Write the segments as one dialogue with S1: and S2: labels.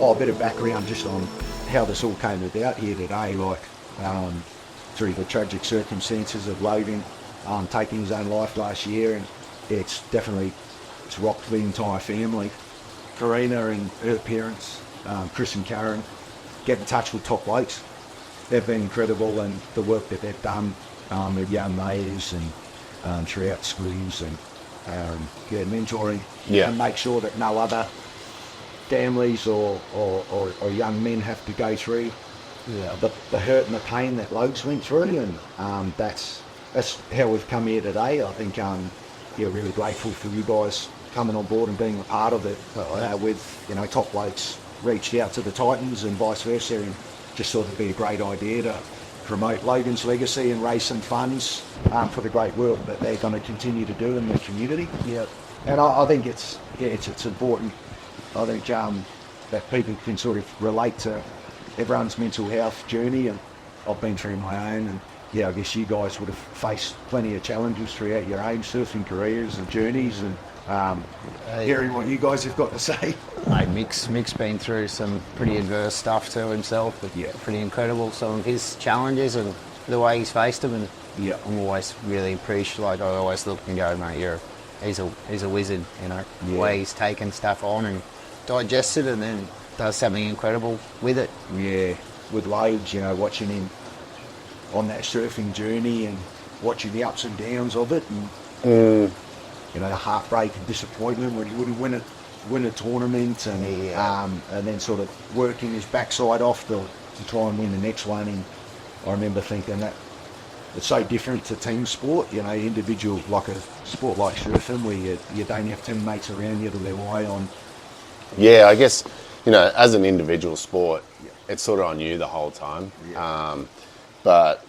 S1: a bit of background just on how this all came about here today, like through the tragic circumstances of Logan taking his own life last year, and it's rocked the entire family. Karina and her parents, Chris and Karen, get in touch with Top Blokes. They've been incredible, and the work that they've done with young mates and throughout schools and mentoring, and make sure that no other families or young men have to go through the hurt and the pain that Logs went through, and that's how we've come here today. I think really grateful for you guys coming on board and being a part of it. With Top Blokes reached out to the Titans and vice versa, and just thought it'd be a great idea to promote Logan's legacy and raise some funds for the great work that they're going to continue to do in the community. Yeah, and I think it's important. I think that people can sort of relate to everyone's mental health journey, and I've been through my own, and I guess you guys would have faced plenty of challenges throughout your own surfing careers and journeys, and hearing what you guys have got to say.
S2: Mick's been through some pretty adverse stuff to himself, but pretty incredible, some of his challenges and the way he's faced them, and I'm always really appreciative. Like, I always look and go, mate, he's a wizard, the way he's taken stuff on and digested it and then does something incredible with it.
S1: Yeah, with Logs, watching him on that surfing journey and watching the ups and downs of it, and the heartbreak and disappointment when he wouldn't win a tournament, and then sort of working his backside off to try and win the next one. And I remember thinking that it's so different to team sport, individual, like a sport like surfing where you don't have teammates around you to rely on.
S3: Yeah, I guess, as an individual sport, it's sort of on you the whole time. But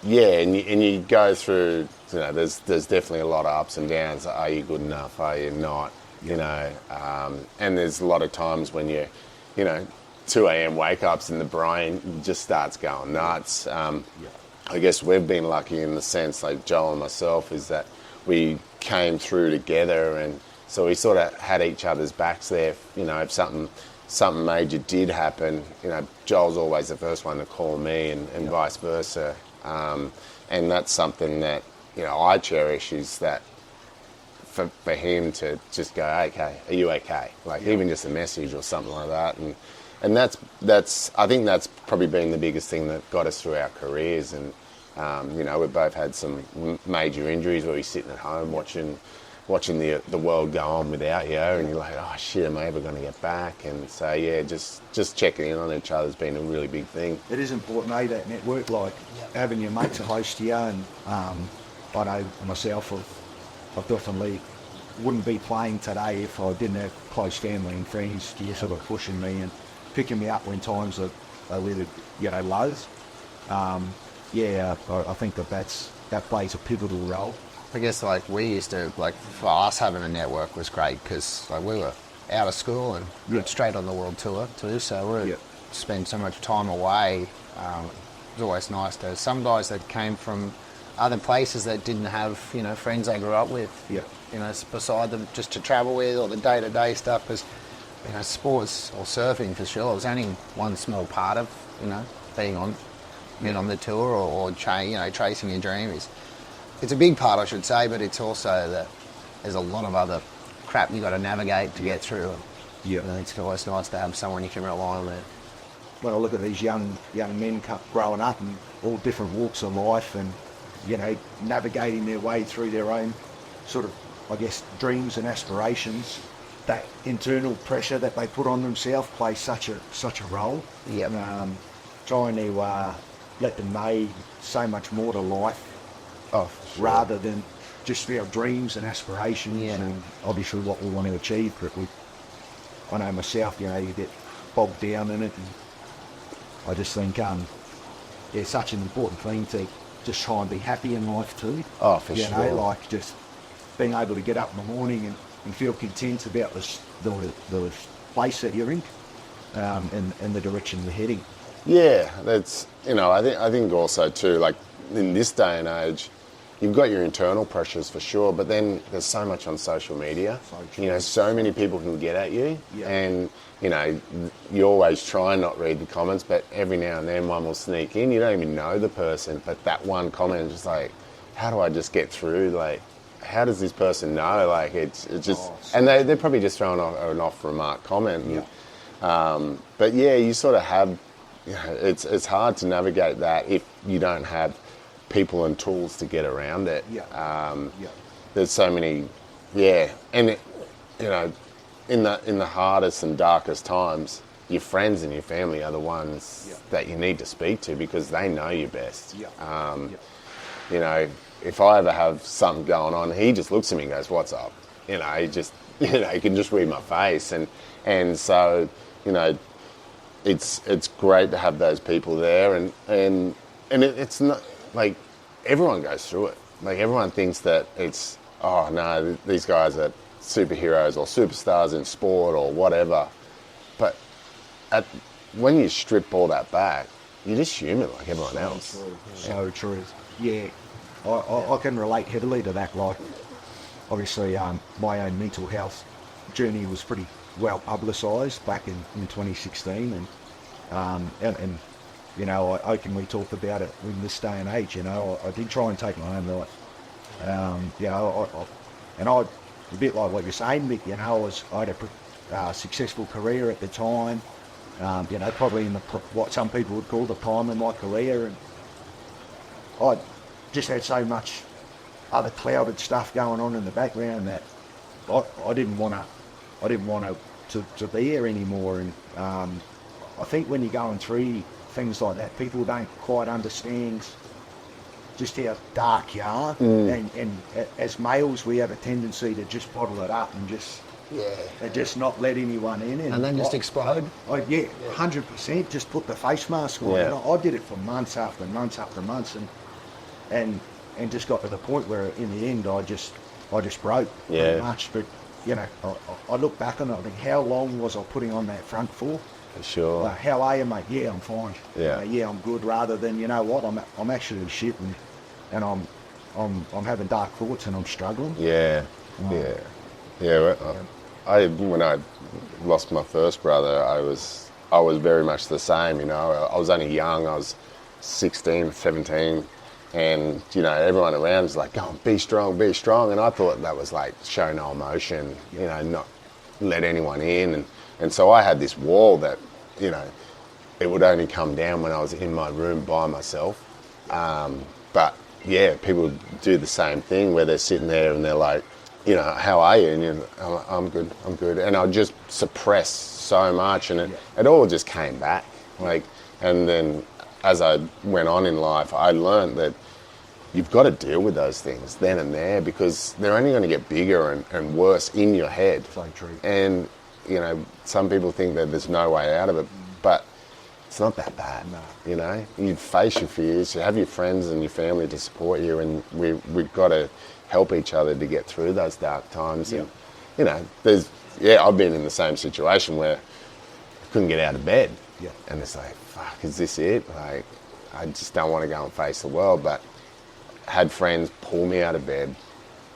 S3: and you go through, there's definitely a lot of ups and downs. Are you good enough? Are you not? And there's a lot of times when 2 a.m. wake-ups and the brain just starts going nuts. I guess we've been lucky in the sense, like Joel and myself, is that we came through together, and so we sort of had each other's backs there. If something major did happen, Joel's always the first one to call me, and vice versa. And that's something that I cherish, is that for him to just go, okay, are you okay? Like even just a message or something like that, and that's I think that's probably been the biggest thing that got us through our careers. And we've both had some major injuries where we're sitting at home watching the world go on without you, and you're like, oh shit, am I ever going to get back? And so just checking in on each other has been a really big thing.
S1: It is important, that network, like having your mates to host you, and I know myself, I definitely wouldn't be playing today if I didn't have close family and friends sort of pushing me and picking me up when times are a little lows. I think that plays a pivotal role.
S2: I guess we used to, for us having a network was great, because we were out of school and straight on the world tour too, so we spend so much time away. It was always nice to some guys that came from other places that didn't have friends they grew up with, beside them, just to travel with, or the day-to-day stuff, because sports or surfing for sure was only one small part of being on the tour or chasing your dream. It's a big part, I should say, but it's also that there's a lot of other crap you got to navigate to get through. It's always nice to have someone you can rely on there.
S1: When I look at these young men growing up in all different walks of life, and navigating their way through their own sort of, I guess, dreams and aspirations, that internal pressure that they put on themselves plays such a role. Trying to let them know so much more to life. Rather than just our dreams and aspirations, and obviously what we want to achieve. But I know myself, you get bogged down in it, and I just think it's such an important thing to just try and be happy in life too.
S3: Oh, for sure.
S1: Like just being able to get up in the morning and feel content about the place that you're in, and the direction you're heading.
S3: Yeah, that's I think also too, like in this day and age, you've got your internal pressures for sure, but then there's so much on social media. So many people can get at you, and you always try and not read the comments, but every now and then one will sneak in. You don't even know the person, but that one comment is just like, how do I just get through? Like, how does this person know? Like, it's just, and they're probably just throwing an off-remark comment. And, but yeah, you sort of have, it's hard to navigate that if you don't have people and tools to get around it. There's so many, and in the hardest and darkest times, your friends and your family are the ones that you need to speak to because they know you best. If I ever have something going on, he just looks at me and goes, "What's up?" He just, he can just read my face, and so it's great to have those people there, and it's not like everyone goes through it. Like everyone thinks that it's, oh no, these guys are superheroes or superstars in sport or whatever, but when you strip all that back, you're just human like everyone else.
S1: So true. Yeah. I can relate heavily to that. Like, obviously, my own mental health journey was pretty well publicised back in 2016, and I openly talk about it in this day and age. I did try and take my own life. I a bit like what you're saying, Mick. I had a successful career at the time. Probably in what some people would call the prime of my career, and I just had so much other clouded stuff going on in the background that I didn't want to be here anymore. And I think when you're going through things like that, people don't quite understand just how dark you are. And as males, we have a tendency to just bottle it up and just not let anyone in.
S2: And then just explode?
S1: 100%. Just put the face mask on. And I did it for months after months after months, and just got to the point where in the end I just broke pretty much. But I look back on it, I think, how long was I putting on that front for?
S3: For sure.
S1: Like, how are you, mate? Yeah, I'm fine.
S3: Yeah.
S1: I'm good. Rather than, what, I'm actually shit, and I'm having dark thoughts and I'm struggling. When I lost my first brother, I was very much the same. I was only young. I was 16, 17. And, everyone around was like, "Go on, be strong, be strong." And I thought that was like show no emotion, not let anyone in. And so I had this wall that, it would only come down when I was in my room by myself. But yeah, people do the same thing where they're sitting there and they're like, "How are you?" And I'm good. And I'll just suppress so much, and it all just came back. And then as I went on in life, I learned that you've got to deal with those things then and there because they're only going to get bigger and worse in your head. So true.
S3: And, some people think that there's no way out of it, but it's not that bad. No. You face your fears, you have your friends and your family to support you, and we've got to help each other to get through those dark times. And, I've been in the same situation where I couldn't get out of bed. And it's like, fuck, is this it? Like, I just don't want to go and face the world, but had friends pull me out of bed,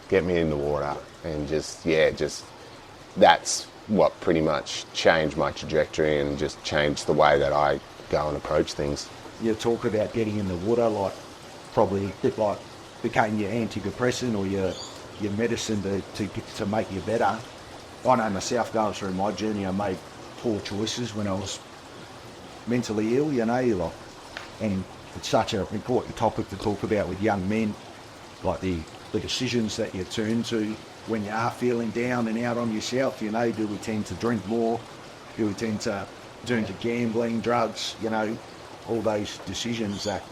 S3: get me in the water, and just that's what pretty much changed my trajectory and just changed the way that I go and approach things.
S1: You talk about getting in the water, like probably a bit like became your antidepressant or your medicine to make you better. I know myself going through my journey, I made poor choices when I was mentally ill, and it's such an important topic to talk about with young men, like the decisions that you turn to when you are feeling down and out on yourself. Do we tend to drink more? Do we tend to turn to gambling, drugs? All those decisions that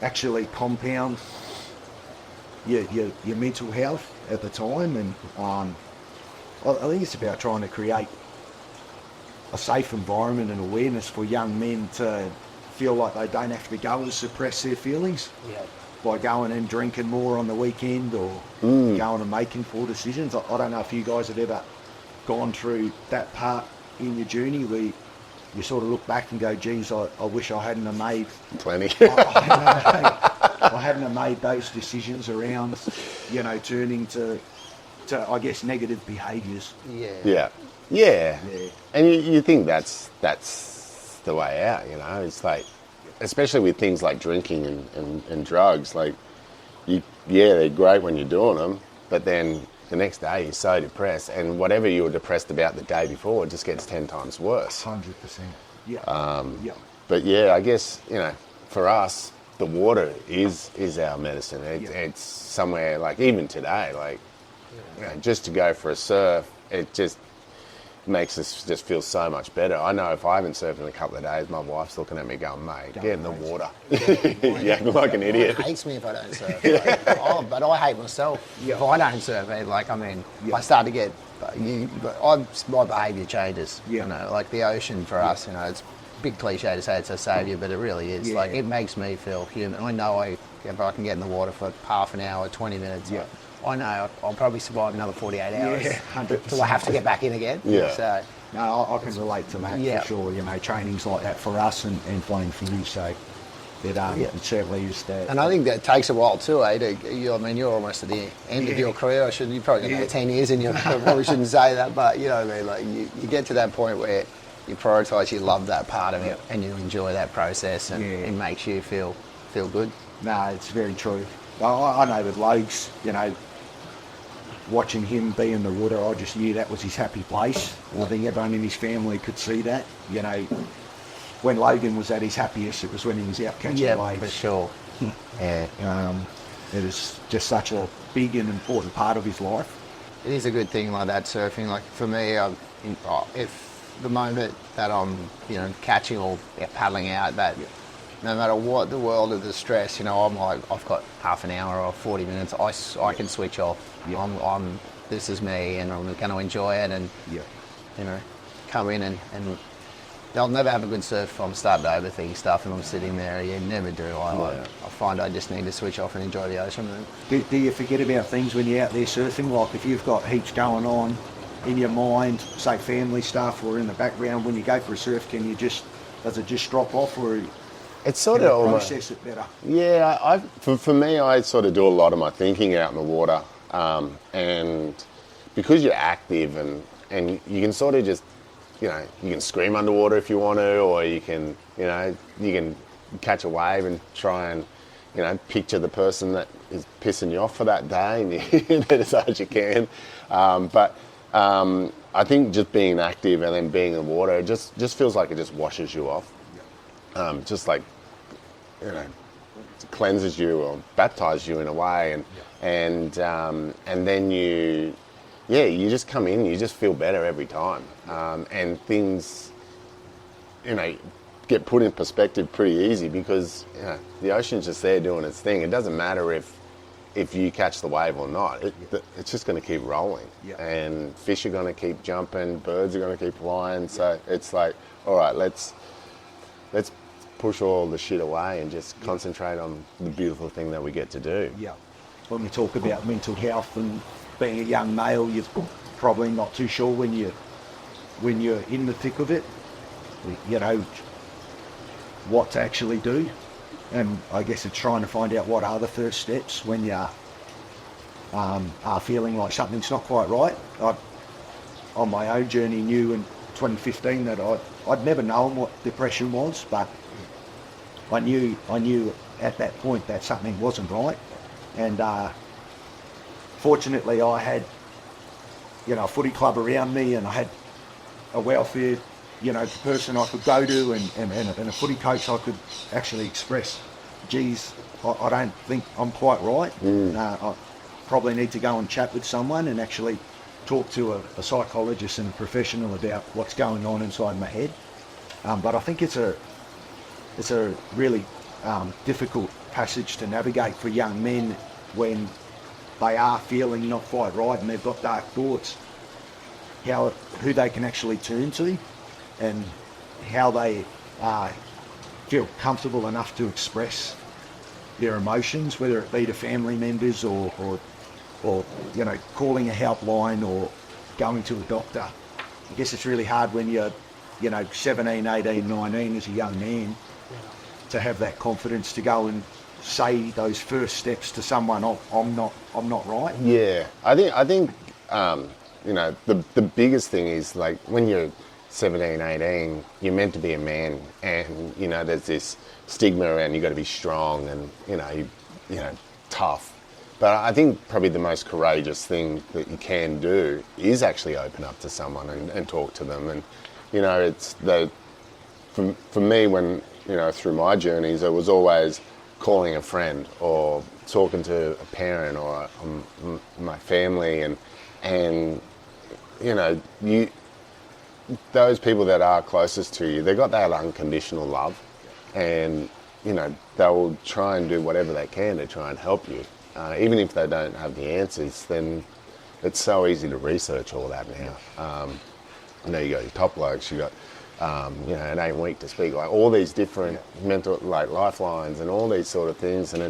S1: actually compound your mental health at the time. And I think it's about trying to create a safe environment and awareness for young men to feel like they don't have to go and suppress their feelings by going and drinking more on the weekend or going and making poor decisions. I don't know if you guys have ever gone through that part in your journey where you sort of look back and go, geez, I wish I hadn't have made
S3: Plenty.
S1: I hadn't have made those decisions around, you know, turning to I guess negative behaviours.
S3: Yeah. And you think that's the way out, you know. It's like, especially with things like drinking and drugs, like, they're great when you're doing them, but then the next day you're so depressed, and whatever you were depressed about the day before, it just gets 10 times worse.
S1: 100%. Yeah.
S3: But yeah, I guess, you know, for us, the water is our medicine. It's somewhere, like, even today, like, you know, just to go for a surf, it just makes us just feel so much better. I know if I haven't surfed in a couple of days, my wife's looking at me going, mate, get in the water. You act like an idiot.
S2: It hates me if I don't surf. But I hate myself if I don't surf. I start to get, my behaviour changes. You know, like the ocean for us, you know, it's a big cliche to say it's a saviour, but it really is. Like, it makes me feel human. I know if I can get in the water for half an hour, 20 minutes, I know I'll probably survive another 48 hours.
S1: Yeah, 100%.
S2: Do I have to get back in again?
S3: Yeah.
S2: So,
S1: no, I can relate to that for sure. You know, training's like that for us and playing for you, so it certainly is that.
S2: And I think that takes a while too, you're almost at the end of your career. You probably got 10 years in you. I probably shouldn't say that, but you know what I mean. Like you get to that point where you prioritise, you love that part of it, and you enjoy that process, and it makes you feel good.
S1: No, it's very true. I know with Logs, you know, watching him be in the water, I just knew that was his happy place. I think everyone in his family could see that. You know, when Logan was at his happiest, it was when he was out catching waves.
S2: For sure.
S1: It is just such a big and important part of his life.
S2: It is a good thing like that, surfing. Like for me, if the moment that I'm, you know, catching or paddling out, that no matter what the world of the stress, you know, I'm like, I've got half an hour or 40 minutes, I can switch off. I'm this is me, and I'm going to enjoy it, and you know, come in and I'll never have a good surf if I'm starting to overthink stuff and I'm sitting there. You never do. I find I just need to switch off and enjoy the ocean.
S1: Do you forget about things when you're out there surfing? Like if you've got heaps going on in your mind, say family stuff, or in the background, when you go for a surf, does it just drop off, or
S3: it's sort of
S1: process it better?
S3: Yeah, for me, I sort of do a lot of my thinking out in the water, and because you're active and you can sort of just, you know, you can scream underwater if you want to, or you can, you know, you can catch a wave and try and, you know, picture the person that is pissing you off for that day, and you hit it as hard as you can. But I think just being active and then being in the water, it just feels like it just washes you off. Just like, you know, cleanses you or baptizes you in a way, and then you just come in, you just feel better every time, and things, you know, get put in perspective pretty easy, because, you know, the ocean's just there doing its thing. It doesn't matter if you catch the wave or not. It's just going to keep rolling, and fish are going to keep jumping, birds are going to keep flying. So it's like, all right, let's push all the shit away and just concentrate on the beautiful thing that we get to do.
S1: Yeah. When we talk about mental health and being a young male, you're probably not too sure when you're in the thick of it, you know, what to actually do. And I guess it's trying to find out what are the first steps when you are feeling like something's not quite right. I, on my own journey, knew in 2015 that I'd never known what depression was, but I knew at that point that something wasn't right. And fortunately, I had, you know, a footy club around me, and I had a welfare, you know, person I could go to, and a footy coach I could actually express, geez, I don't think I'm quite right. I probably need to go and chat with someone and actually talk to a psychologist and a professional about what's going on inside my head. But I think it's a really difficult passage to navigate for young men when they are feeling not quite right and they've got dark thoughts, who they can actually turn to, and how they feel comfortable enough to express their emotions, whether it be to family members or you know, calling a helpline or going to a doctor. I guess it's really hard when you're 17, 18, 19 as a young man, to have that confidence to go and say those first steps to someone, I'm not right.
S3: Yeah, I think the biggest thing is, like, when you're 17, 18, you're meant to be a man, and there's this stigma around you got to be strong and tough. But I think probably the most courageous thing that you can do is actually open up to someone and talk to them. And it's for me, when through my journeys, it was always calling a friend or talking to a parent or my family, and those people that are closest to you, they got that unconditional love, and they'll try and do whatever they can to try and help you, even if they don't have the answers. Then it's so easy to research all that now. You got your top blokes, you got it ain't weak to speak, like all these different mental, like, lifelines and all these sort of things, and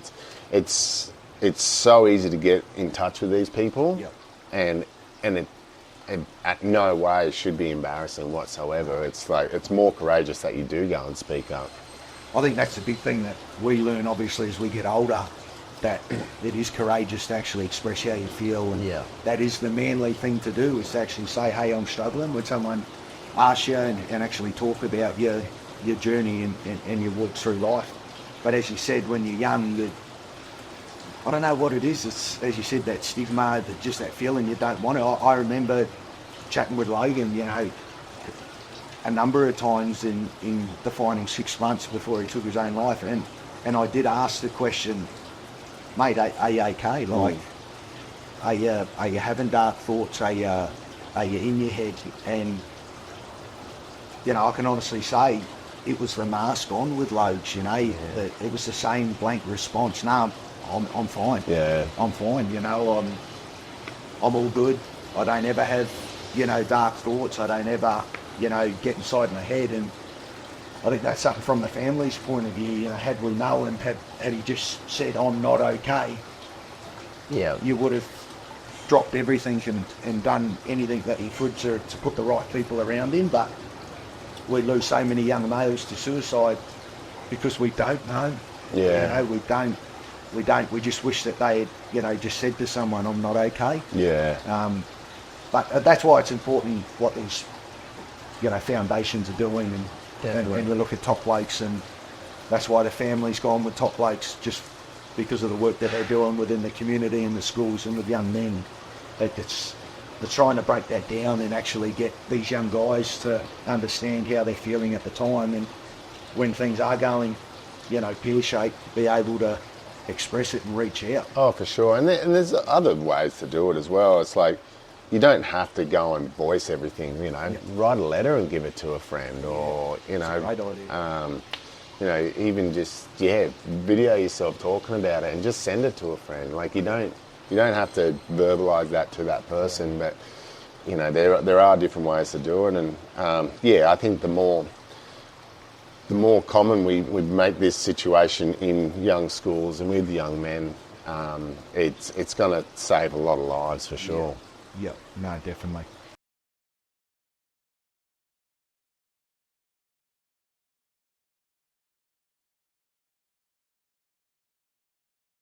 S3: it's so easy to get in touch with these people, and it at no way should be embarrassing whatsoever. It's like, it's more courageous that you do go and speak up.
S1: I think that's the big thing that we learn, obviously, as we get older, that it is courageous to actually express how you feel, and that is the manly thing to do, is to actually say, hey, I'm struggling, when someone asks you, and actually talk about your journey and your walk through life. But as you said, when you're young, I don't know what it is. It's, as you said, that stigma, just that feeling you don't want to. I remember chatting with Logan, a number of times in defining 6 months before he took his own life, and I did ask the question, mate, are you okay? Like, are you having dark thoughts? Are you in your head? And I can honestly say it was the mask on with Logs. It was the same blank response. No, I'm fine. Yeah, I'm fine. I'm all good. I don't ever have dark thoughts. I don't ever get inside my head. And I think that's something from the family's point of view. Had we known, had he just said, I'm not okay, you would have dropped everything and done anything that he could to put the right people around him. But we lose so many young males to suicide because we don't know. Yeah. We don't. We just wish that they had, just said to someone, I'm not okay. Yeah. But that's why it's important what these, foundations are doing, and we look at Top Blokes, and that's why the family's gone with Top Blokes, just because of the work that they're doing within the community and the schools and with young men. They're trying to break that down and actually get these young guys to understand how they're feeling at the time, and when things are going, pear-shaped, be able to express it and reach out.
S3: Oh, for sure. And there's other ways to do it as well. It's like, you don't have to go and voice everything, write a letter and give it to a friend, or,
S1: That's a great idea.
S3: Even just, video yourself talking about it and just send it to a friend. Like, you don't have to verbalise that to that person, but there are different ways to do it, and I think the more common we make this situation in young schools and with young men, it's going to save a lot of lives for sure.
S1: Yeah, no, definitely.